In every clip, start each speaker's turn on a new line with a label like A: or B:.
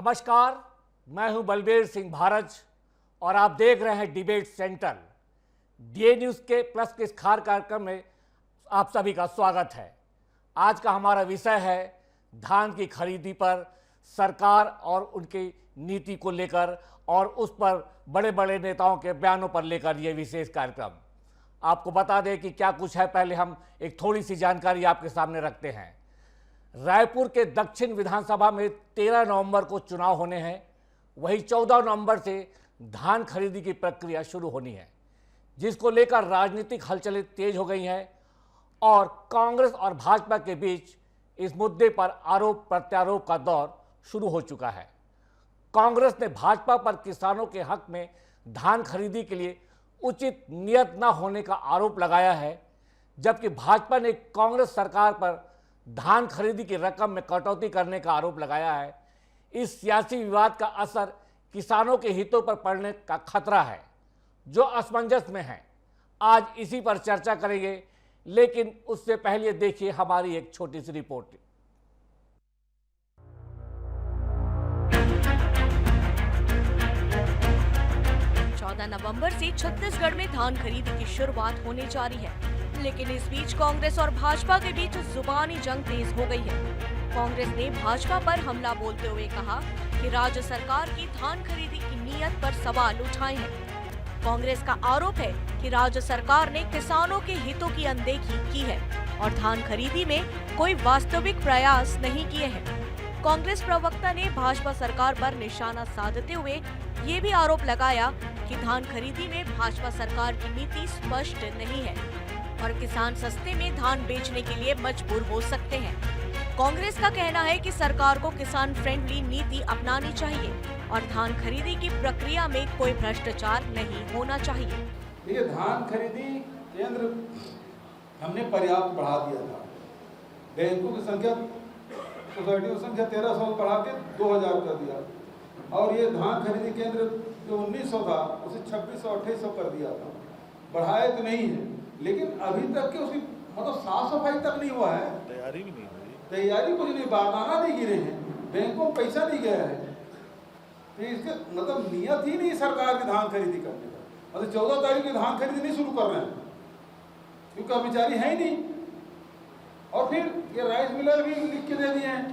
A: नमस्कार, मैं हूं बलबीर सिंह भारज और आप देख रहे हैं डिबेट सेंटर। डीए न्यूज़ के प्लस के इस खार कार्यक्रम में आप सभी का स्वागत है। आज का हमारा विषय है धान की खरीदी पर सरकार और उनकी नीति को लेकर और उस पर बड़े बड़े नेताओं के बयानों पर लेकर ये विशेष कार्यक्रम। आपको बता दें कि क्या कुछ है, पहले हम एक थोड़ी सी जानकारी आपके सामने रखते हैं। रायपुर के दक्षिण विधानसभा में 13 नवंबर को चुनाव होने हैं, वही 14 नवंबर से धान खरीदी की प्रक्रिया शुरू होनी है, जिसको लेकर राजनीतिक हलचलें तेज हो गई हैं और कांग्रेस और भाजपा के बीच इस मुद्दे पर आरोप प्रत्यारोप का दौर शुरू हो चुका है। कांग्रेस ने भाजपा पर किसानों के हक में धान खरीदी के लिए उचित नियत न होने का आरोप लगाया है, जबकि भाजपा ने कांग्रेस सरकार पर धान खरीदी की रकम में कटौती करने का आरोप लगाया है। इस सियासी विवाद का असर किसानों के हितों पर पड़ने का खतरा है, जो असमंजस में है। आज इसी पर चर्चा करेंगे, लेकिन उससे पहले देखिए हमारी एक छोटी सी रिपोर्ट।
B: नवंबर से छत्तीसगढ़ में धान खरीदी की शुरुआत होने जा रही है, लेकिन इस बीच कांग्रेस और भाजपा के बीच जुबानी जंग तेज हो गई है। कांग्रेस ने भाजपा पर हमला बोलते हुए कहा कि राज्य सरकार की धान खरीदी की नीयत पर सवाल उठाए हैं। कांग्रेस का आरोप है कि राज्य सरकार ने किसानों के हितों की अनदेखी की है और धान खरीदी में कोई वास्तविक प्रयास नहीं किए हैं। कांग्रेस प्रवक्ता ने भाजपा सरकार पर निशाना साधते हुए ये भी आरोप लगाया कि धान खरीदी में भाजपा सरकार की नीति स्पष्ट नहीं है और किसान सस्ते में धान बेचने के लिए मजबूर हो सकते हैं। कांग्रेस का कहना है कि सरकार को किसान फ्रेंडली नीति अपनानी चाहिए और धान खरीदी की प्रक्रिया में कोई भ्रष्टाचार नहीं होना चाहिए।
C: ये धान खरीदी केंद्र हमने पर्याप्त बढ़ा दिया था। बैंकों की संख्या, सोसाइटियों की संख्या 1300 बढ़ा के 2000 कर दिया और ये धान खरीदी केंद्र जो 1900 था उसे 2600-2800 कर दिया था। बढ़ाए तो नहीं है, लेकिन अभी तक के उसकी मतलब साफ सफाई तक नहीं हुआ है।
D: तैयारी भी नहीं हुई।
C: तैयारी कुछ नहीं, बारदाना नहीं गिरे हैं, बैंकों में पैसा नहीं गया है। तो इसके मतलब नियत ही नहीं सरकार की धान खरीदी करने का। मतलब 14 तारीख की धान खरीदी नहीं शुरू कर रहे हैं क्योंकि अभी जारी है ही नहीं। और फिर ये राइस मिलर भी लिख के दे दिए हैं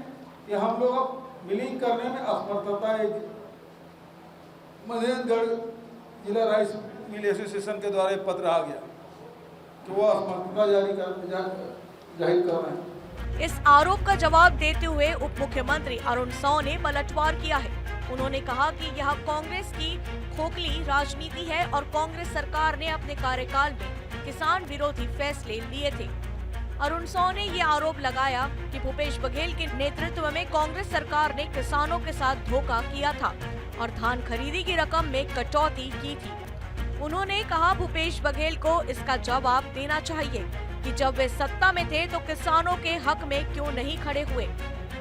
C: कि हम लोग अब मिलिंग करने में असमर्थता है। महेंद्रगढ़ जिला राइस मिल एसोसिएशन के द्वारा पत्र आ गया कि वो असमर्थता जाहिर कर रहे हैं।
B: इस आरोप का जवाब देते हुए उप मुख्यमंत्री अरुण साव ने पलटवार किया है। उन्होंने कहा कि यह कांग्रेस की खोखली राजनीति है और कांग्रेस सरकार ने अपने कार्यकाल में किसान विरोधी फैसले लिए थे। अरुण साव ने ये आरोप लगाया कि भूपेश बघेल के नेतृत्व में कांग्रेस सरकार ने किसानों के साथ धोखा किया था और धान खरीदी की रकम में कटौती की थी। उन्होंने कहा भूपेश बघेल को इसका जवाब देना चाहिए कि जब वे सत्ता में थे तो किसानों के हक में क्यों नहीं खड़े हुए।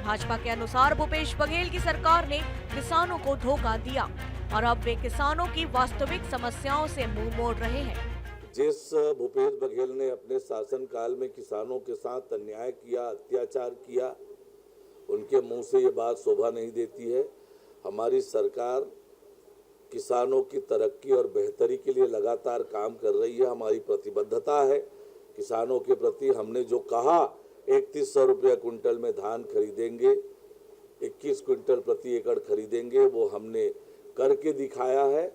B: भाजपा के अनुसार भूपेश बघेल की सरकार ने किसानों को धोखा दिया और अब वे किसानों की वास्तविक समस्याओं से मुंह मोड़ रहे हैं।
E: जिस भूपेश बघेल ने अपने शासनकाल में किसानों के साथ अन्याय किया, अत्याचार किया, उनके मुंह से ये बात शोभा नहीं देती है। हमारी सरकार किसानों की तरक्की और बेहतरी के लिए लगातार काम कर रही है। हमारी प्रतिबद्धता है किसानों के प्रति। हमने जो कहा 3100 रुपये क्विंटल में धान खरीदेंगे, 21 क्विंटल प्रति एकड़ खरीदेंगे, वो हमने करके दिखाया है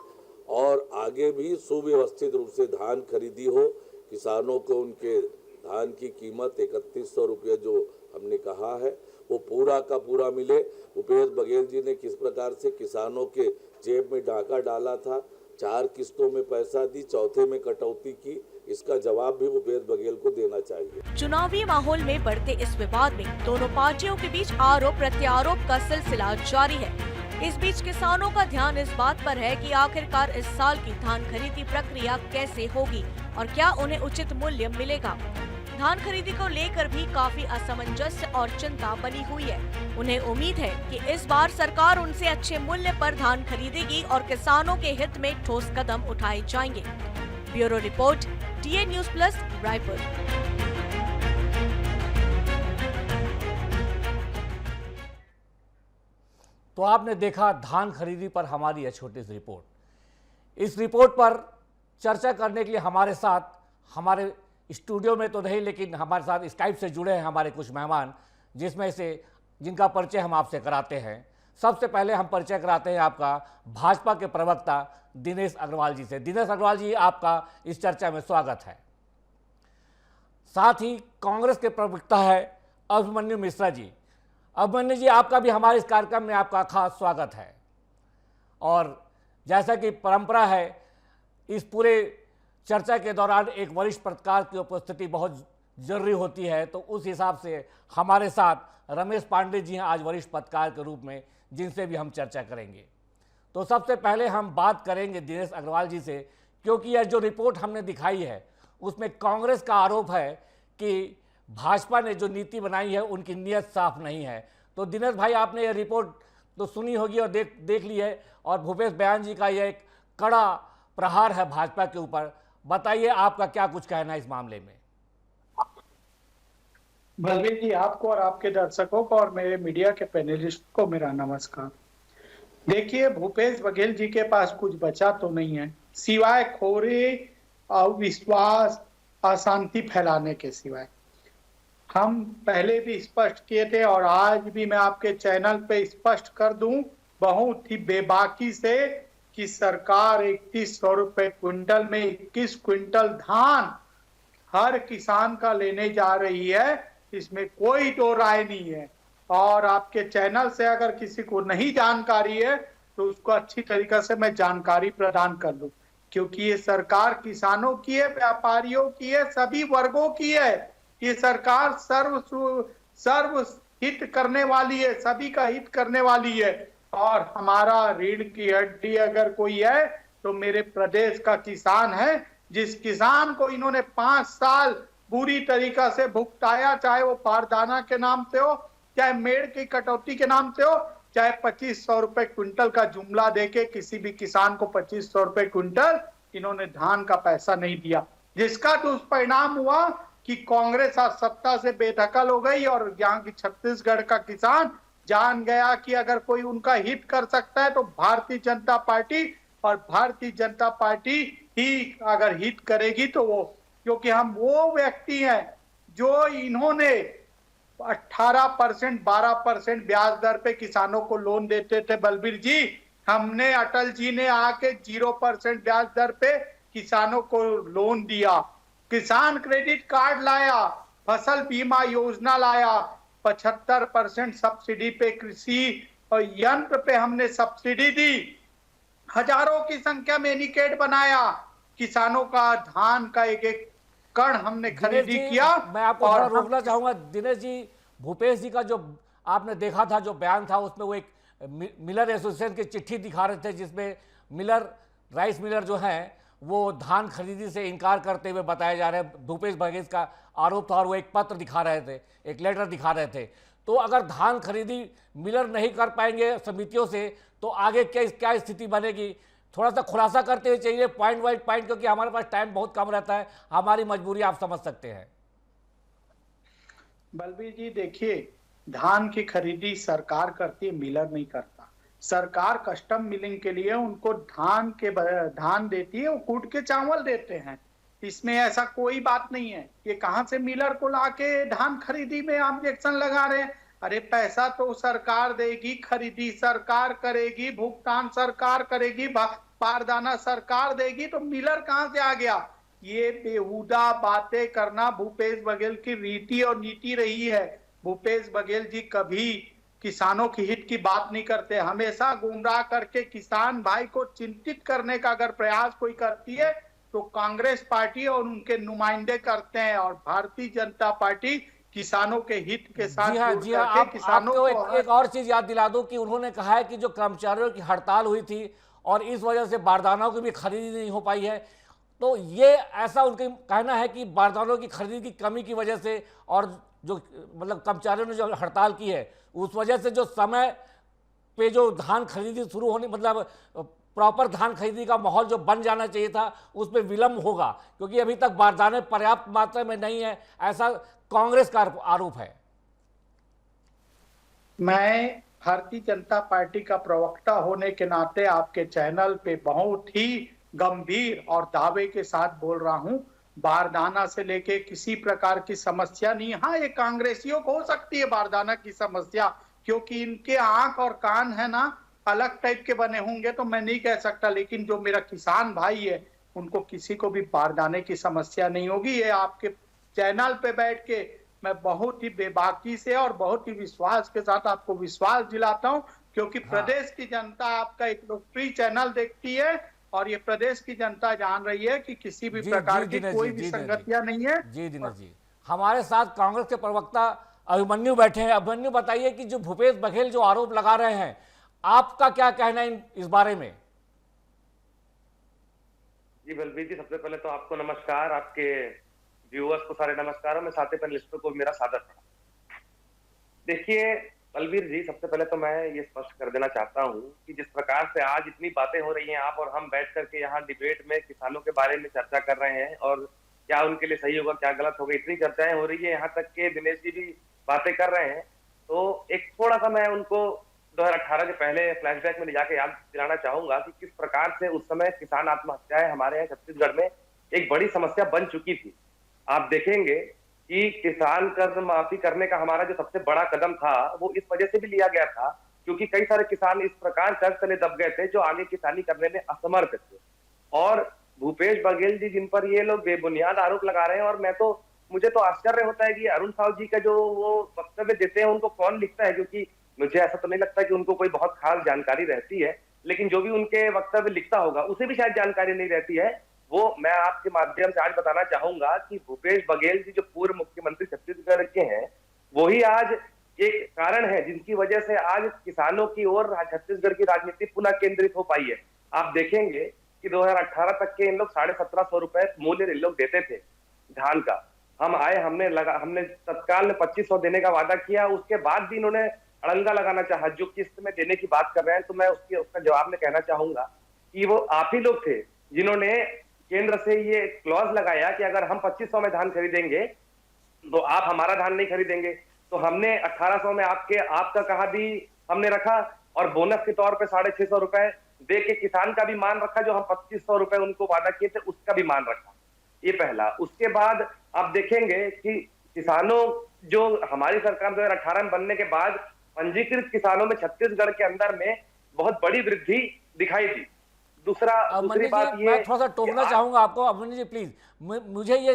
E: और आगे भी सुव्यवस्थित रूप से धान खरीदी हो। किसानों को उनके धान की कीमत 3100 रुपये जो हमने कहा है वो पूरा का पूरा मिले। भूपेश बघेल जी ने किस प्रकार से किसानों के जेब में डाका डाला था, 4 किस्तों में पैसा दी, चौथे में कटौती की, इसका जवाब भी भूपेश बघेल को देना चाहिए।
B: चुनावी माहौल में बढ़ते इस विवाद में दोनों पार्टियों के बीच आरोप प्रत्यारोप का सिलसिला जारी है। इस बीच किसानों का ध्यान इस बात पर है कि आखिरकार इस साल की धान खरीदी प्रक्रिया कैसे होगी और क्या उन्हें उचित मूल्य मिलेगा। धान खरीदी को लेकर भी काफी असमंजस और चिंता बनी हुई है। उन्हें उम्मीद है कि इस बार सरकार उनसे अच्छे मूल्य पर धान खरीदेगी और किसानों के हित में ठोस कदम उठाए जाएंगे। Bureau report, DA news plus, Raipur.
A: तो आपने देखा धान खरीदी पर हमारी यह छोटी सी रिपोर्ट। इस रिपोर्ट पर चर्चा करने के लिए हमारे साथ, हमारे स्टूडियो में तो नहीं लेकिन हमारे साथ स्काइप से जुड़े हैं हमारे कुछ मेहमान, जिसमें से जिनका परिचय हम आपसे कराते हैं। सबसे पहले हम परिचय कराते हैं आपका भाजपा के प्रवक्ता दिनेश अग्रवाल जी से। दिनेश अग्रवाल जी, आपका इस चर्चा में स्वागत है। साथ ही कांग्रेस के प्रवक्ता है अभिमन्यु मिश्रा जी। अभिमन्यु जी, आपका भी हमारे इस कार्यक्रम में आपका खास स्वागत है। और जैसा कि परंपरा है, इस पूरे चर्चा के दौरान एक वरिष्ठ पत्रकार की उपस्थिति बहुत जरूरी होती है, तो उस हिसाब से हमारे साथ रमेश पांडे जी हैं आज वरिष्ठ पत्रकार के रूप में, जिनसे भी हम चर्चा करेंगे। तो सबसे पहले हम बात करेंगे दिनेश अग्रवाल जी से, क्योंकि यह जो रिपोर्ट हमने दिखाई है उसमें कांग्रेस का आरोप है कि भाजपा ने जो नीति बनाई है उनकी नीयत साफ नहीं है। तो दिनेश भाई, आपने यह रिपोर्ट तो सुनी होगी और देख ली है, और भूपेश बयान जी का यह एक कड़ा प्रहार है भाजपा के ऊपर। बताइए आपका क्या कुछ कहना है इस मामले में।
D: बलवीर जी, आपको और आपके दर्शकों को और मेरे मीडिया के पैनलिस्ट को मेरा नमस्कार। देखिए, भूपेश बघेल जी के पास कुछ बचा तो नहीं है सिवाय खोरे, अविश्वास, अशांति फैलाने के सिवाय। हम पहले भी स्पष्ट किए थे और आज भी मैं आपके चैनल पे स्पष्ट कर दूं बहुत ही बेबाकी से कि सरकार 3100 रुपए क्विंटल में 21 क्विंटल धान हर किसान का लेने जा रही है, इसमें कोई दो राय नहीं है। और आपके चैनल से अगर किसी को नहीं जानकारी है तो उसको अच्छी तरीके से मैं जानकारी प्रदान कर लूं, क्योंकि ये सरकार किसानों की है, व्यापारियों की है, सभी वर्गों की है। ये सरकार सर्व हित करने वाली है, सभी का हित करने वाली है। और हमारा रीढ़ की हड्डी अगर कोई है तो मेरे प्रदेश का किसान है, जिस किसान को इन्होंने 5 साल बुरी तरीका से भुगताया, चाहे वो पारदाना के नाम से हो, चाहे मेड़ की कटौती के नाम से हो, चाहे 2500 रुपए क्विंटल का जुमला देके किसी भी किसान को 2500 रुपए क्विंटल इन्होंने धान का पैसा नहीं दिया, जिसका दुष्परिणाम हुआ कि कांग्रेस आज सत्ता से बेदखल हो गई और यहाँ की छत्तीसगढ़ का किसान जान गया कि अगर कोई उनका हित कर सकता है तो भारतीय जनता पार्टी, और भारतीय जनता पार्टी ही अगर हित करेगी तो वो, क्योंकि हम वो व्यक्ति हैं जो इन्होंने 18% 12% ब्याज दर पे किसानों को लोन देते थे। बलबीर जी, हमने, अटल जी ने आके 0% ब्याज दर पे किसानों को लोन दिया, किसान क्रेडिट कार्ड लाया, फसल बीमा योजना लाया, 75% सब्सिडी पे कृषि और यंत्र पे हमने सब्सिडी दी, हजारों की संख्या में एनीकेट बनाया, किसानों का धान का एक एक कण हमने खरीदी किया।
A: मैं आपको थोड़ा रोकना चाहूंगा दिनेश जी। भूपेश जी का जो आपने देखा था जो बयान था, उसमें वो एक मिलर एसोसिएशन की चिट्ठी दिखा रहे थे, जिसमें राइस मिलर जो हैं वो धान खरीदी से इनकार करते हुए बताया जा रहा है। भूपेश बघेल का आरोप था और वो एक पत्र दिखा रहे थे, एक लेटर दिखा रहे थे। तो अगर धान खरीदी मिलर नहीं कर पाएंगे समितियों से तो आगे क्या स्थिति बनेगी, थोड़ा सा खुलासा करते हुए चाहिए पॉइंट बाई पॉइंट, क्योंकि हमारे पास टाइम बहुत कम रहता है, हमारी मजबूरी आप समझ सकते हैं।
D: बलबीर जी, देखिए, धान की खरीदी सरकार करती है, मिलर नहीं करता। सरकार कस्टम मिलिंग के लिए उनको धान देती है, वो कूट के चावल देते हैं, इसमें ऐसा कोई बात नहीं है। ये कहां से मिलर को लाके धान खरीदी में ऑब्जेक्शन लगा रहे हैं? अरे पैसा तो सरकार देगी, खरीदी सरकार करेगी, भुगतान सरकार करेगी, पारदाना सरकार देगी, तो मिलर कहां से आ गया? ये बेहुदा बातें करना भूपेश बघेल की रीति और नीति रही है। भूपेश बघेल जी कभी किसानों की हित की बात नहीं करते, हमेशा गुमराह करके किसान भाई को चिंतित करने का अगर प्रयास कोई करती है तो कांग्रेस पार्टी और उनके नुमाइंदे करते हैं, और भारतीय जनता पार्टी किसानों के हित के साथ।
A: जी हाँ, आपको एक और चीज याद दिला दूं कि उन्होंने कहा है कि जो कर्मचारियों की हड़ताल हुई थी और इस वजह से बारदानों की भी खरीदी नहीं हो पाई है, तो ये ऐसा उनका कहना है कि बारदानों की खरीदी की कमी की वजह से और जो मतलब कर्मचारियों ने जो हड़ताल की है उस वजह से जो समय पे जो धान खरीदी शुरू होने, मतलब प्रॉपर धान खरीदी का माहौल जो बन जाना चाहिए था, उसमें विलंब होगा, क्योंकि अभी तक बारदाने पर्याप्त मात्रा में नहीं है, ऐसा कांग्रेस का आरोप है।
D: मैं भारतीय जनता पार्टी का प्रवक्ता होने के नाते आपके चैनल पे बहुत ही गंभीर और दावे के साथ बोल रहा हूं, बारदाना से लेके किसी प्रकार की समस्या नहीं। हाँ, ये कांग्रेसियों को हो सकती है बारदाना की समस्या, क्योंकि इनके आंख और कान है ना अलग टाइप के बने होंगे, तो मैं नहीं कह सकता, लेकिन जो मेरा किसान भाई है उनको किसी को भी बारदाने की समस्या नहीं होगी। ये आपके चैनल पे बैठ के मैं बहुत ही बेबाकी से और बहुत ही विश्वास के साथ आपको विश्वास दिलाता हूं, क्योंकि प्रदेश की जनता आपका एक लोकप्रिय चैनल देखती है और ये प्रदेश की जनता जान रही है कि किसी भी प्रकार की कोई भी संगतियां नहीं है।
A: जी दिनेश जी, हमारे साथ कांग्रेस के प्रवक्ता अभिमन्यु बैठे हैं। अभिमन्यु, बताइए कि जो भूपेश बघेल जो आरोप लगा रहे हैं, आपका क्या कहना है इस बारे में?
F: जी बलबीर जी, सबसे पहले तो आपको नमस्कार, आपके व्यूअर्स को सारे नमस्कार, मैं साथी पैनलिस्टों को मेरा सादर प्रणाम। देखिए बलबीर जी, सबसे पहले तो मैं ये स्पष्ट कर देना चाहता हूँ कि जिस प्रकार से आज इतनी बातें हो रही हैं, आप और हम बैठ करके यहाँ डिबेट में किसानों के बारे में चर्चा कर रहे हैं और क्या उनके लिए सही होगा क्या गलत होगा, इतनी चर्चाएं हो रही है, यहाँ तक के दिनेश जी भी बातें कर रहे हैं। तो एक थोड़ा सा मैं उनको 2018 के पहले फ्लैशबैक में ले जाके याद दिलाना चाहूंगा कि किस प्रकार से उस समय किसान आत्महत्याएं हमारे यहाँ छत्तीसगढ़ में एक बड़ी समस्या बन चुकी थी। आप देखेंगे कि किसान कर्ज माफी करने का हमारा जो सबसे बड़ा कदम था वो इस वजह से भी लिया गया था क्योंकि कई सारे किसान इस प्रकार कर्ज तले दब गए थे जो आगे किसानी करने में असमर्थ थे। और भूपेश बघेल जी जिन पर ये लोग बेबुनियाद आरोप लगा रहे हैं, और मुझे तो आश्चर्य होता है कि अरुण साहु जी का जो वो वक्तव्य देते हैं उनको कौन लिखता है, क्योंकि मुझे ऐसा तो नहीं लगता कि उनको कोई बहुत खास जानकारी रहती है, लेकिन जो भी उनके वक्तव्य लिखता होगा उसे भी शायद जानकारी नहीं रहती है। वो मैं आपके माध्यम से आज बताना चाहूंगा कि भूपेश बघेल जी जो पूर्व मुख्यमंत्री छत्तीसगढ़ के हैं, वही आज एक कारण है जिनकी वजह से आज किसानों की ओर छत्तीसगढ़ की राजनीति पुनः केंद्रित हो पाई है। आप देखेंगे कि 2018 तक के इन लोग 1750 रुपए मूल्य इन लोग देते थे धान का। हम आए, हमने तत्काल में 2500 देने का वादा किया, उसके बाद भी इन्होंने अड़ंगा लगाना चाहा जो किस्त में देने की बात कर रहे हैं। तो मैं उसका जवाब में कहना चाहूंगा कि वो आप ही लोग थे जिन्होंने केंद्र से ये क्लॉज लगाया कि अगर हम 2500 में धान खरीदेंगे तो आप हमारा धान नहीं खरीदेंगे। तो हमने 1800 में आपका कहा भी हमने रखा और बोनस के तौर पे 650 रुपए दे के किसान का भी मान रखा, जो हम 2500 रुपए उनको वादा किए थे उसका भी मान रखा। ये पहला। उसके बाद आप देखेंगे कि किसानों जो हमारी सरकार 2018 में बनने के बाद पंजीकृत किसानों में छत्तीसगढ़ के अंदर में बहुत बड़ी वृद्धि दिखाई दी। दूसरी बात ये,
A: मैं थोड़ा सा टोकना चाहूंगा आपको। अभिमन्यु जी प्लीज मुझे ये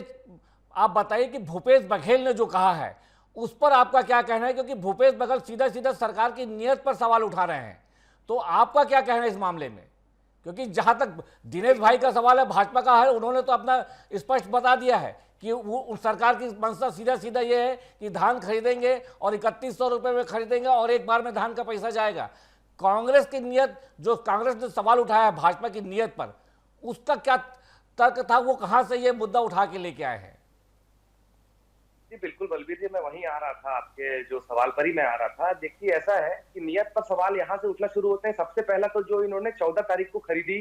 A: आप बताइए कि भूपेश बघेल ने जो कहा है उस पर आपका क्या कहना है, क्योंकि भूपेश बघेल सीधा सीधा सरकार की नीयत पर सवाल उठा रहे हैं, तो आपका क्या कहना है इस मामले में? क्योंकि जहां तक दिनेश भाई का सवाल है, भाजपा का है, उन्होंने तो अपना स्पष्ट बता दिया है कि वो सरकार की मंशा सीधा सीधा ये है कि धान खरीदेंगे और 3100 रुपए में खरीदेंगे और एक बार में धान का पैसा जाएगा। कांग्रेस की नीयत, जो कांग्रेस ने सवाल उठाया भाजपा की नीयत पर, उसका क्या तर्क था? वो कहां से ये मुद्दा उठा के लेके आए हैं?
F: जी बिल्कुल बलबीर जी, मैं वहीं आ रहा था, आपके जो सवाल पर ही मैं आ रहा था। देखिए ऐसा है कि नियत पर सवाल यहाँ से उठना शुरू होते हैं। सबसे पहला तो जो इन्होंने 14 तारीख को खरीदी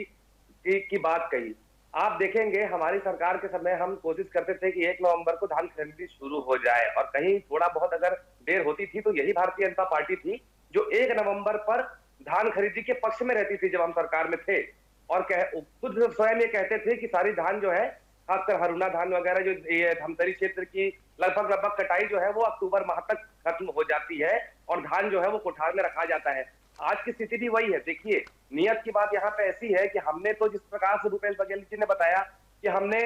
F: की बात कही, आप देखेंगे हमारी सरकार के समय हम कोशिश करते थे कि 1 नवंबर को धान खरीदी शुरू हो जाए, और कहीं थोड़ा बहुत अगर देर होती थी तो यही भारतीय जनता पार्टी थी जो 1 नवंबर पर धान खरीदी के पक्ष में रहती थी जब हम सरकार में थे, और खुद स्वयं ये कहते थे कि सारी धान जो है, खासकर हरुणा धान वगैरह जो ये धमतरी क्षेत्र की लगभग कटाई जो है वो अक्टूबर माह तक खत्म हो जाती है और धान जो है वो कोठार में रखा जाता है। आज की स्थिति भी वही है। देखिए नियत की बात यहाँ पे ऐसी है कि हमने तो जिस प्रकार से भूपेश बघेल जी ने बताया कि हमने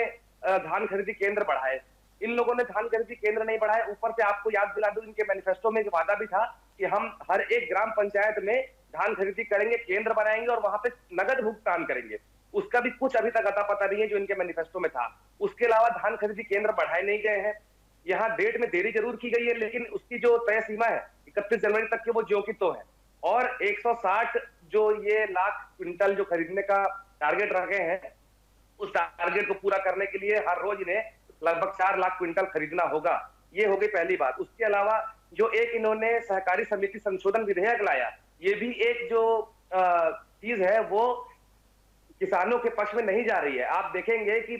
F: धान खरीदी केंद्र बढ़ाए, इन लोगों ने धान खरीदी केंद्र नहीं बढ़ाए। ऊपर से आपको याद दिला दूं, इनके मैनिफेस्टो में एक वादा भी था कि हम हर एक ग्राम पंचायत में धान खरीदी करेंगे, केंद्र बनाएंगे और वहां पे नगद भुगतान करेंगे। उसका भी कुछ अभी तक अता पता नहीं है जो इनके मैनिफेस्टो में था। उसके अलावा धान खरीदी केंद्र बढ़ाए नहीं गए हैं। यहाँ डेट में देरी जरूर की गई है, लेकिन उसकी जो तय सीमा है 31 जनवरी तक के वो ज्यों की तो है। और 160 जो ये लाख क्विंटल जो खरीदने का टारगेट रखे हैं, उस टारगेट को पूरा करने के लिए हर रोज इन्हें लगभग 4 लाख क्विंटल खरीदना होगा। ये हो गई पहली बात। उसके अलावा जो एक इन्होंने सहकारी समिति संशोधन विधेयक लाया, ये भी एक जो चीज है वो किसानों के पक्ष में नहीं जा रही है। आप देखेंगे कि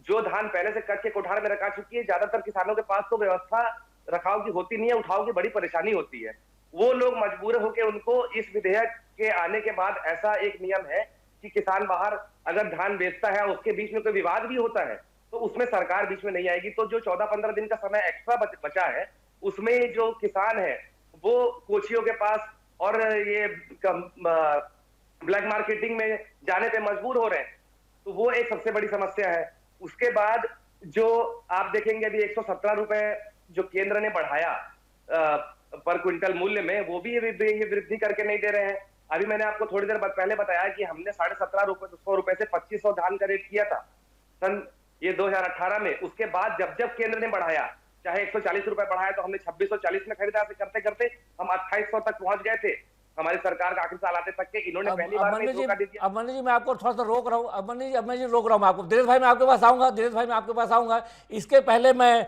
F: जो धान पहले से कट के कोठार में रखा चुकी है, ज्यादातर किसानों के पास तो व्यवस्था रखाव की होती नहीं है, उठाव की बड़ी परेशानी होती है। वो लोग मजबूर होकर उनको इस विधेयक के आने के बाद ऐसा एक नियम है कि किसान बाहर अगर धान बेचता है, उसके बीच में कोई विवाद भी होता है, तो उसमें सरकार बीच में नहीं आएगी। तो जो 14-15 दिन का समय एक्स्ट्रा बचा है, उसमें जो किसान है वो कोचियों के पास और ये ब्लैक मार्केटिंग में जाने पे मजबूर हो रहे हैं। तो वो एक सबसे बड़ी समस्या है। उसके बाद जो आप देखेंगे अभी 117 रुपए जो केंद्र ने बढ़ाया पर क्विंटल मूल्य में, वो भी ये वृद्धि करके नहीं दे रहे हैं। अभी मैंने आपको थोड़ी देर पहले बताया कि हमने 1750 रुपए से 2500 धान का रेट किया था सन ये 2018 में। उसके बाद जब जब केंद्र ने बढ़ाया, चाहे 140 रुपए बढ़ाया, तो हमने 2640 में खरीदा। से करते करते हम 2800 तक पहुंच गए थे हमारी सरकार का आखिरी साल आते तक के। इन्होंने पहली बार में धोखा दे दिया।
A: अमन जी मैं आपको थोड़ा सा रोक रहा हूँ। अमन जी रोक रहा हूँ मैं आपको। दिनेश भाई मैं आपके पास आऊंगा। इसके पहले मैं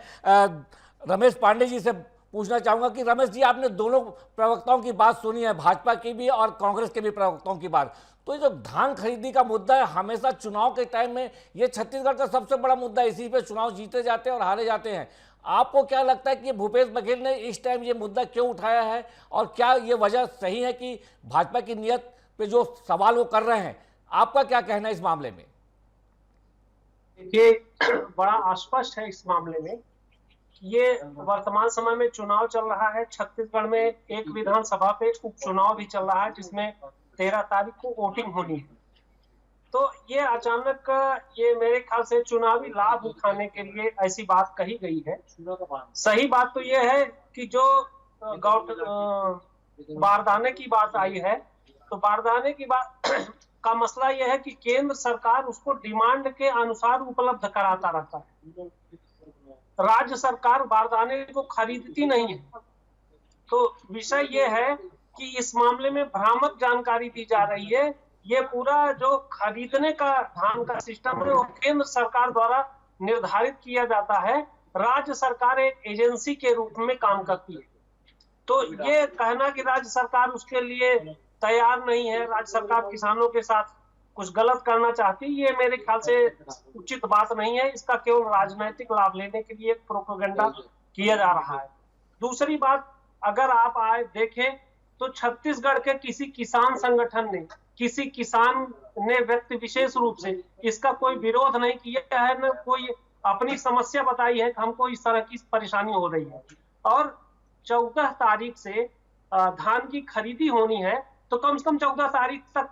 A: रमेश पांडे जी से पूछना चाहूंगा कि रमेश जी, आपने दोनों प्रवक्ताओं की बात सुनी है, भाजपा की भी और कांग्रेस के भी प्रवक्ताओं की बात। तो ये जो धान खरीदी का मुद्दा है, हमेशा चुनाव के टाइम में ये छत्तीसगढ़ का सबसे बड़ा मुद्दा है। इसी पे चुनाव जीते जाते हैं और हारे जाते हैं। आपको क्या लगता है कि भूपेश बघेल ने इस टाइम ये मुद्दा क्यों उठाया है, और क्या ये वजह सही है कि भाजपा की नीयत पे जो सवाल वो कर रहे हैं? आपका क्या कहना है इस मामले में?
G: ये बड़ा अस्पष्ट है इस मामले में। ये वर्तमान समय में चुनाव चल रहा है छत्तीसगढ़ में, एक विधानसभा पे उपचुनाव भी चल रहा है जिसमें 13 तारीख को वोटिंग होनी है। तो ये अचानक ये मेरे ख्याल से चुनावी लाभ उठाने के लिए ऐसी बात कही गई है। सही बात तो ये है कि जो बारदाने की बात आई है, तो बारदाने की बात का मसला यह है कि केंद्र सरकार उसको डिमांड के अनुसार उपलब्ध कराता रहता है। राज्य सरकार बारदाने को खरीदती नहीं है। तो विषय ये है कि इस मामले में भ्रामक जानकारी दी जा रही है। ये पूरा जो खरीदने का धान का सिस्टम है वो केंद्र सरकार द्वारा निर्धारित किया जाता है। राज्य सरकार एक एजेंसी के रूप में काम करती है। तो ये कहना कि राज्य सरकार उसके लिए तैयार नहीं है, राज्य सरकार किसानों के साथ कुछ गलत करना चाहती, ये मेरे ख्याल से उचित बात नहीं है। इसका केवल राजनीतिक लाभ लेने के लिए एक प्रोपेगेंडा किया जा रहा है। दूसरी बात, अगर आप देखें तो छत्तीसगढ़ के किसी किसान संगठन ने, किसी किसान ने व्यक्ति विशेष रूप से इसका कोई विरोध नहीं किया है, न कोई अपनी समस्या बताई है कि हमको इस तरह की परेशानी हो रही है। और 14 तारीख से धान की खरीदी होनी है, तो कम से कम 14 तारीख तक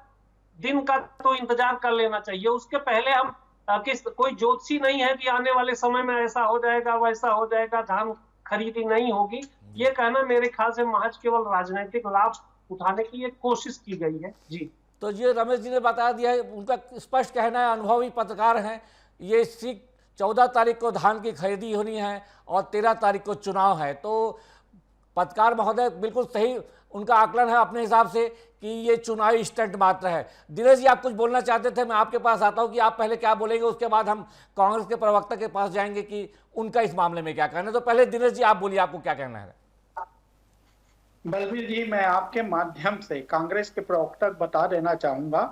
G: दिन का तो इंतजार कर लेना चाहिए। उसके पहले हम कोई ज्योतिषी नहीं है कि आने वाले समय में ऐसा हो जाएगा वैसा हो जाएगा, धान खरीदी नहीं होगी। ये कहना मेरे ख्याल से महज केवल राजनीतिक लाभ उठाने की एक कोशिश की गई है। जी,
A: तो ये रमेश जी ने बता दिया है, उनका स्पष्ट कहना है, अनुभवी पत्रकार हैं, ये 14 तारीख को धान की खरीदी होनी है और 13 तारीख को चुनाव है। तो पत्रकार महोदय बिल्कुल सही उनका आकलन है अपने हिसाब से कि ये चुनावी स्टंट मात्र है। दिनेश जी, आप कुछ बोलना चाहते थे, मैं आपके पास आता हूं कि आप पहले क्या बोलेंगे, उसके बाद हम कांग्रेस के प्रवक्ता के पास जाएंगे कि उनका इस मामले में क्या कहना है। तो पहले दिनेश जी आप बोलिए, आपको क्या कहना है?
D: बलबीर जी, मैं आपके माध्यम से कांग्रेस के प्रवक्ता को बता देना चाहूंगा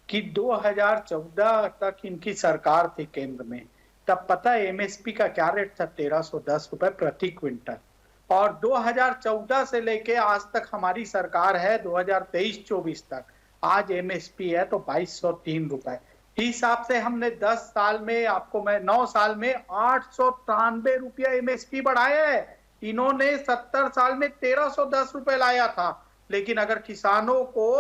D: कि 2014 तक इनकी सरकार थी केंद्र में, तब पता है एमएसपी का क्या रेट था? 1310 रुपए प्रति क्विंटल। और 2014 से लेके आज तक हमारी सरकार है 2023-24 तक, आज एमएसपी है तो 2203 रुपए। हिसाब से हमने 10 साल में, आपको मैं 9 साल में 893 रुपया एमएसपी बढ़ाया है। इन्होंने 70 साल में 1310 रुपए लाया था। लेकिन अगर किसानों को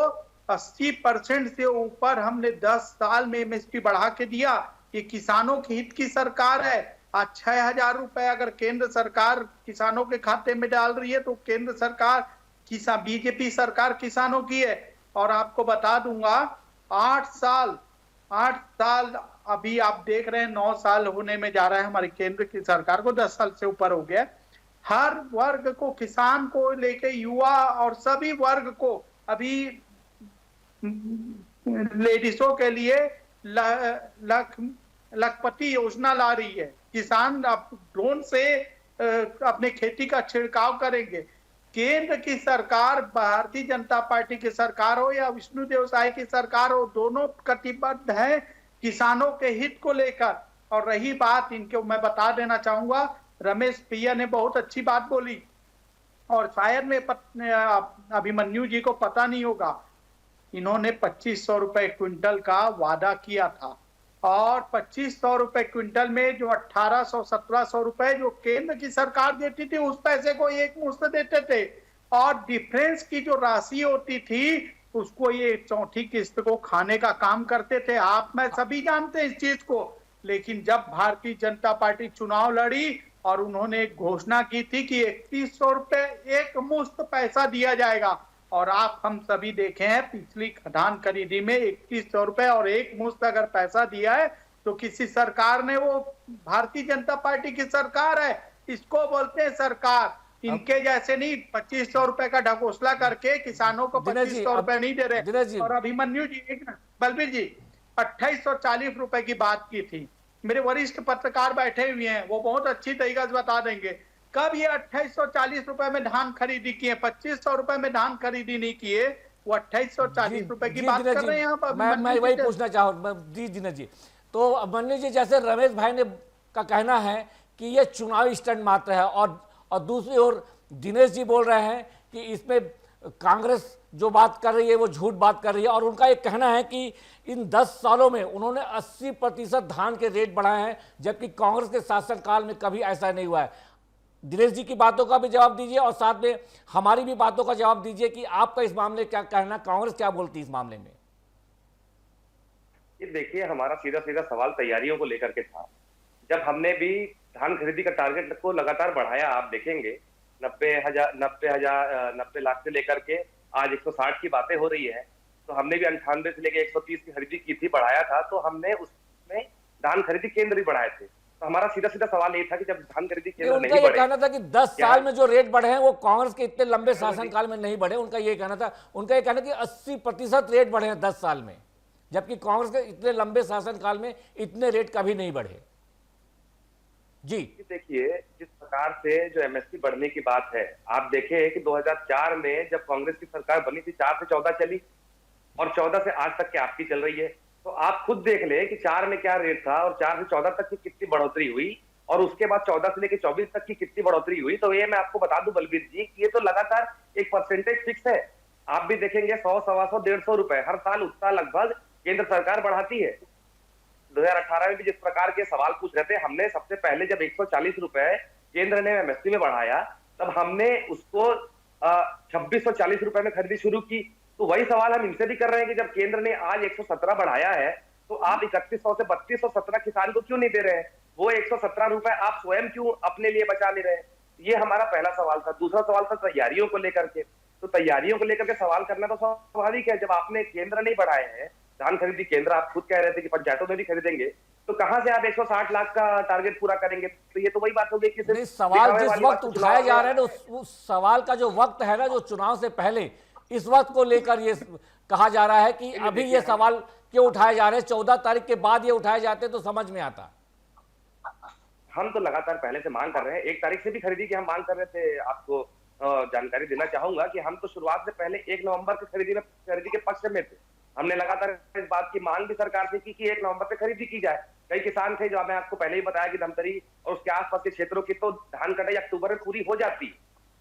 D: 80% से ऊपर हमने 10 साल में एमएसपी बढ़ा के दिया, ये किसानों के हित की सरकार है। आज 6000 रुपए अगर केंद्र सरकार किसानों के खाते में डाल रही है तो केंद्र सरकार बीजेपी सरकार किसानों की है। और आपको बता दूंगा 8 साल अभी आप देख रहे हैं 9 साल होने में जा रहा है हमारी केंद्र की सरकार को, 10 साल से ऊपर हो गया। हर वर्ग को, किसान को लेके युवा और सभी वर्ग को, अभी लेडीजों के लिए लखपति योजना ला रही है। किसान अब ड्रोन से अपने खेती का छिड़काव करेंगे। केंद्र की सरकार, भारतीय जनता पार्टी की सरकार हो या विष्णुदेव साय की सरकार हो, दोनों कटिबद्ध हैं किसानों के हित को लेकर। और रही बात इनके, मैं बता देना चाहूंगा, रमेश भैया ने बहुत अच्छी बात बोली और शायद अभिमन्यु जी को पता नहीं होगा, इन्होंने 2500 रुपए क्विंटल का वादा किया था और 2500 रुपए क्विंटल में जो 1800-1700 रुपए जो केंद्र की सरकार देती थी उस पैसे को एक मुश्त देते थे और डिफरेंस की जो राशि होती थी उसको ये चौथी किस्त को खाने का काम करते थे। आप मैं सभी जानते हैं इस चीज को। लेकिन जब भारतीय जनता पार्टी चुनाव लड़ी और उन्होंने एक घोषणा की थी कि 3100 रुपए एक मुश्त पैसा दिया जाएगा और आप हम सभी देखे हैं पिछली धान खरीदी में 3100 रुपए और एक मुश्त अगर पैसा दिया है तो किसी सरकार ने, वो भारतीय जनता पार्टी की सरकार है, इसको बोलते हैं सरकार। इनके जैसे नहीं 2500 रुपए का ढकोसला करके किसानों को 2500 रुपए नहीं दे रहे। और अभिमन्यु जी, बलबीर जी 2840 रुपए की बात की थी, मेरे वरिष्ठ पत्रकार बैठे हुए हैं, वो बहुत अच्छी तरीके से बता देंगे कब ये 2840 रुपए में धान खरीदी किए, 2500 रुपए में धान खरीदी नहीं किए, वो 2840 रुपए की बात कर रहे हैं यहाँ पर।
A: मैं वही पूछना चाहूँ जी दिनेश जी। तो अभिमन्यु जी, जैसे रमेश भाई ने का कहना है कि ये चुनावी स्टंट मात्र है और दूसरी ओर दिनेश जी बोल रहे हैं कि इसमें कांग्रेस जो बात कर रही है वो झूठ बात कर रही है और उनका एक कहना है कि इन 10 सालों में उन्होंने 80% धान के रेट बढ़ाए हैं जबकि कांग्रेस के शासनकाल में कभी ऐसा नहीं हुआ है। दिनेश जी की बातों का भी जवाब दीजिए और साथ में हमारी भी बातों का जवाब दीजिए कि आपका इस मामले क्या कहना, कांग्रेस क्या बोलती है इस मामले में।
F: ये देखिए, हमारा सीधा सीधा सवाल तैयारियों को लेकर के था। जब हमने भी धान खरीदी का टारगेट को लगातार बढ़ाया, आप देखेंगे 90 लाख से लेकर के आज 160 की बातें हो रही है, तो हमने भी 98 से लेकर 130 की खरीदी की थी, बढ़ाया था, तो हमने उसमें धान खरीदी केंद्र भी बढ़ाए थे। तो हमारा सीधा सीधा सवाल ये था कि जब धान खरीदी केंद्र नहीं बढ़े,
A: कहना था कि 10 साल में जो रेट बढ़े हैं वो कांग्रेस के इतने लंबे शासनकाल में नहीं बढ़े, उनका ये कहना था। उनका ये कहना कि 80% रेट बढ़े हैं 10 साल में, जबकि कांग्रेस के इतने लंबे शासनकाल में इतने रेट कभी नहीं बढ़े। जी
F: देखिए, जिस प्रकार से जो एमएसपी बढ़ने की बात है, आप देखें कि 2004 में जब कांग्रेस की सरकार बनी थी 4 से 14 चली और 14 से आज तक की आपकी चल रही है, तो आप खुद देख लें कि 4 में क्या रेट था और 4 से 14 तक की कितनी बढ़ोतरी हुई और उसके बाद 14 से लेकर 24 तक की कितनी बढ़ोतरी हुई। तो ये मैं आपको बता दूं बलबीर जी कि ये तो लगातार एक परसेंटेज फिक्स है। आप भी देखेंगे 100, 125, 150 रुपए हर साल उतना लगभग केंद्र सरकार बढ़ाती है। 2018 में भी जिस प्रकार के सवाल पूछ रहे थे, हमने सबसे पहले जब 140 रुपए केंद्र ने एमएसपी में बढ़ाया तब हमने उसको 2640 रुपए में खरीदी शुरू की। तो वही सवाल हम इनसे भी कर रहे हैं कि जब केंद्र ने आज 117 बढ़ाया है तो आप 3100 से 3217 किसान को क्यों नहीं दे रहे हैं? वो 117 रुपए आप स्वयं क्यों अपने लिए बचा ले रहे हैं? ये हमारा पहला सवाल था। दूसरा सवाल था तैयारियों को लेकर के। तो तैयारियों को लेकर के सवाल करना तो स्वाभाविक है। जब आपने केंद्र नहीं बढ़ाए हैं धान खरीदी केंद्र, आप खुद कह रहे थे कि पंचायतों में भी खरीदेंगे, तो कहां से आप 160 लाख का टारगेट पूरा करेंगे? तो ये तो वही बात होगी कि
A: सवाल जिस वक्त उठाया जा रहा है ना, उस सवाल का जो वक्त है ना, जो चुनाव से पहले, इस वक्त को लेकर ये कहा जा रहा है कि अभी ये सवाल क्यों उठाए जा रहे हैं, 14 तारीख के बाद ये उठाए जाते तो समझ में आता।
F: हम तो लगातार पहले से मांग कर रहे हैं, 1 तारीख से भी खरीदी की हम मांग कर रहे थे। आपको जानकारी देना चाहूंगा कि हम तो शुरुआत से पहले 1 नवंबर की खरीदी के पक्ष में थे। हमने लगातार इस बात की मांग भी सरकार से की कि 1 नवंबर से खरीदी की जाए। कई किसान थे, जो मैं आपको पहले ही बताया कि धमतरी और उसके आसपास के क्षेत्रों की तो धान कटाई अक्टूबर में पूरी हो जाती है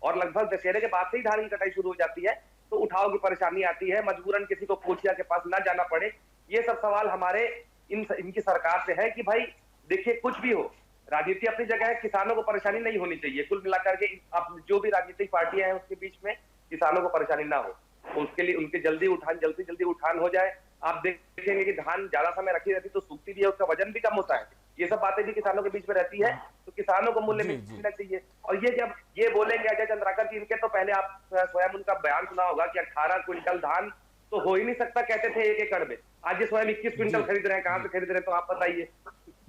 F: और लगभग दशहरे के बाद से ही धान की कटाई शुरू हो जाती है, तो उठाव की परेशानी आती है, मजबूरन किसी को कोचिया के पास ना जाना पड़े। ये सब सवाल हमारे इनकी सरकार से है कि भाई देखिए, कुछ भी हो, राजनीति अपनी जगह है, किसानों को परेशानी नहीं होनी चाहिए। कुल मिलाकर के अब जो भी राजनीतिक पार्टियां हैं उसके बीच में किसानों को परेशानी ना हो, उसके लिए उनके जल्दी से जल्दी उठान हो जाए। आप देखेंगे कि धान ज्यादा समय रखी रहती तो सूखती भी है, उसका वजन भी कम होता है। ये सब बातें भी किसानों के बीच में रहती है, तो किसानों को मूल्य मिलना चाहिए। और ये जब ये बोलेंगे अजय चंद्राकर जी, इनके तो पहले आप स्वयं उनका बयान सुना होगा कि 18 क्विंटल धान तो हो ही नहीं सकता कहते थे 1 एकड़ में। आज ये स्वयं 21 क्विंटल खरीद रहे हैं, कहां से खरीद रहे हैं? तो आप बताइए।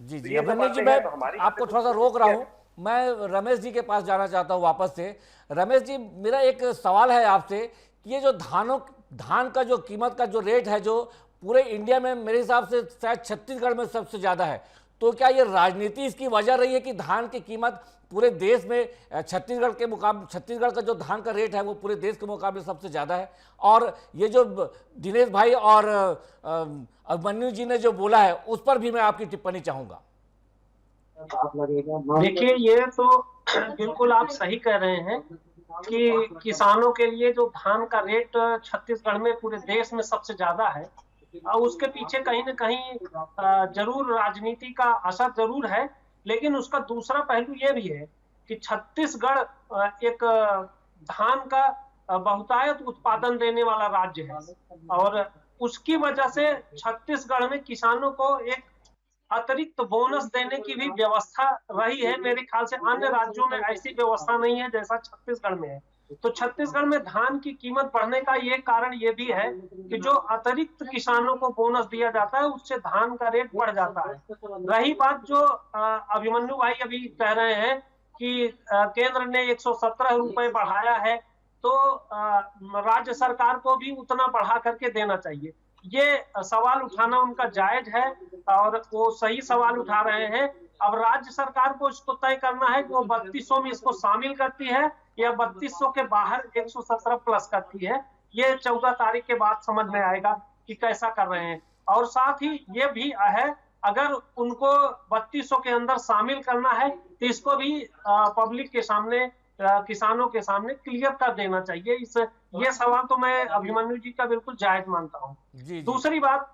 A: जी अभिमन्यु जी, मैं आपको थोड़ा सा रोक रहा हूँ, मैं रमेश जी के पास जाना चाहता हूँ वापस से। रमेश जी, मेरा एक सवाल है आपसे कि ये जो धान का जो कीमत का जो रेट है, जो पूरे इंडिया में मेरे हिसाब से शायद छत्तीसगढ़ में सबसे ज़्यादा है, तो क्या ये राजनीति इसकी वजह रही है कि धान की कीमत पूरे देश में छत्तीसगढ़ का जो धान का रेट है वो पूरे देश के मुकाबले सबसे ज़्यादा है? और ये जो दिनेश भाई और अभिमन्यु जी ने जो बोला है उस पर भी मैं आपकी टिप्पणी चाहूँगा।
G: देखिए, ये तो बिल्कुल आप सही कह रहे हैं। कि किसानों के लिए जो धान का रेट छत्तीसगढ़ में पूरे देश में सबसे ज्यादा है, और उसके पीछे कहीं न कहीं जरूर राजनीति का असर जरूर है, लेकिन उसका दूसरा पहलू ये भी है कि छत्तीसगढ़ एक धान का बहुतायत उत्पादन देने वाला राज्य है, और उसकी वजह से छत्तीसगढ़ में किसानों को एक अतिरिक्त बोनस देने की भी व्यवस्था रही है। मेरे ख्याल से अन्य राज्यों में ऐसी व्यवस्था नहीं है जैसा छत्तीसगढ़ में है। तो छत्तीसगढ़ में धान की कीमत बढ़ने का ये कारण ये भी है कि जो अतिरिक्त किसानों को बोनस दिया जाता है उससे धान का रेट बढ़ जाता है। रही बात जो अभिमन्यु भाई अभी कह रहे हैं कि केंद्र ने 117 रुपए बढ़ाया है, तो राज्य सरकार को भी उतना बढ़ा करके देना चाहिए। ये सवाल उठाना उनका जायज है और वो सही सवाल उठा रहे हैं। अब राज्य सरकार को इसको तय करना है कि वो 3200 में इसको शामिल करती है या 3200 के बाहर 117 प्लस करती है। ये 14 तारीख के बाद समझ में आएगा कि कैसा कर रहे हैं। और साथ ही ये भी है, अगर उनको 3200 के अंदर शामिल करना है तो इसको भी पब्लिक के सामने, किसानों के सामने क्लियर कर देना चाहिए। ये सवाल तो मैं अभिमन्यु जी का बिल्कुल जायज मानता हूँ। दूसरी बात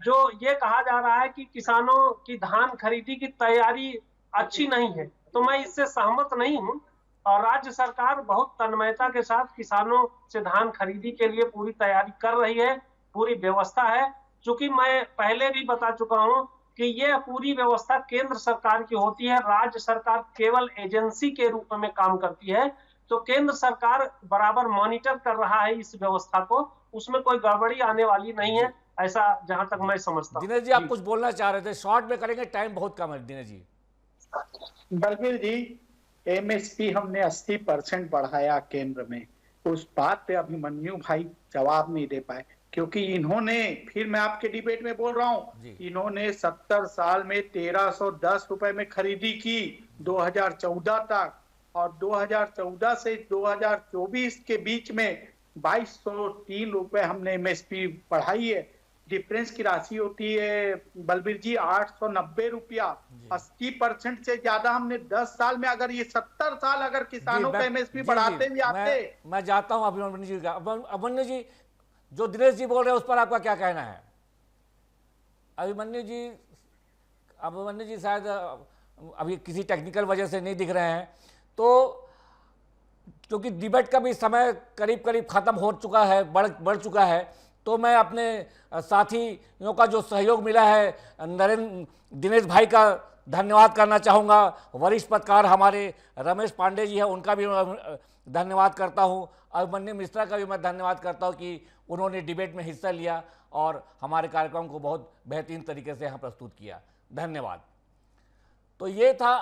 G: जो ये कहा जा रहा है कि किसानों की धान खरीदी की तैयारी अच्छी नहीं है, तो मैं इससे सहमत नहीं हूँ। और राज्य सरकार बहुत तन्मयता के साथ किसानों से धान खरीदी के लिए पूरी तैयारी कर रही है, पूरी व्यवस्था है। चूंकि मैं पहले भी बता चुका हूँ कि यह पूरी व्यवस्था केंद्र सरकार की होती है, राज्य सरकार केवल एजेंसी के रूप में काम करती है। तो केंद्र सरकार बराबर मॉनिटर कर रहा है इस व्यवस्था को, उसमें कोई गड़बड़ी आने वाली नहीं है, ऐसा जहां तक मैं समझता हूं।
A: दिनेश जी, आप कुछ बोलना चाह रहे थे, शॉर्ट में करेंगे, टाइम बहुत कम है। दिनेश जी।
D: बलबीर जी, एमएसपी हमने 80% बढ़ाया केंद्र में, उस बात पे अभिमन्यु भाई जवाब नहीं दे पाए, क्योंकि इन्होंने, फिर मैं आपके डिबेट में बोल रहा हूँ, इन्होंने 70 साल में 1310 रुपए में खरीदी की 2014 तक, और 2014 से 2024 के बीच में 2203 रुपए हमने एमएसपी बढ़ाई है। डिफरेंस की राशि होती है बलबीर जी 890 रुपया। 80% से ज्यादा हमने 10 साल में, अगर ये 70 साल अगर किसानों का एमएसपी बढ़ाते भी आते।
A: मैं जाता हूँ अभिमन्यु जी का। अभिमन्यु जी, जो दिनेश जी बोल रहे हैं उस पर आपका क्या कहना है? अभिमन्यु जी शायद अभी किसी टेक्निकल वजह से नहीं दिख रहे हैं, तो क्योंकि डिबेट का भी समय करीब करीब खत्म हो चुका है, बढ़ चुका है, तो मैं अपने साथियों का जो सहयोग मिला है, दिनेश भाई का धन्यवाद करना चाहूँगा। वरिष्ठ पत्रकार हमारे रमेश पांडे जी हैं, उनका भी धन्यवाद करता हूँ। अभिमन्यु मिश्रा का भी मैं धन्यवाद करता हूँ कि उन्होंने डिबेट में हिस्सा लिया और हमारे कार्यक्रम को बहुत बेहतरीन तरीके से यहाँ प्रस्तुत किया। धन्यवाद। तो ये था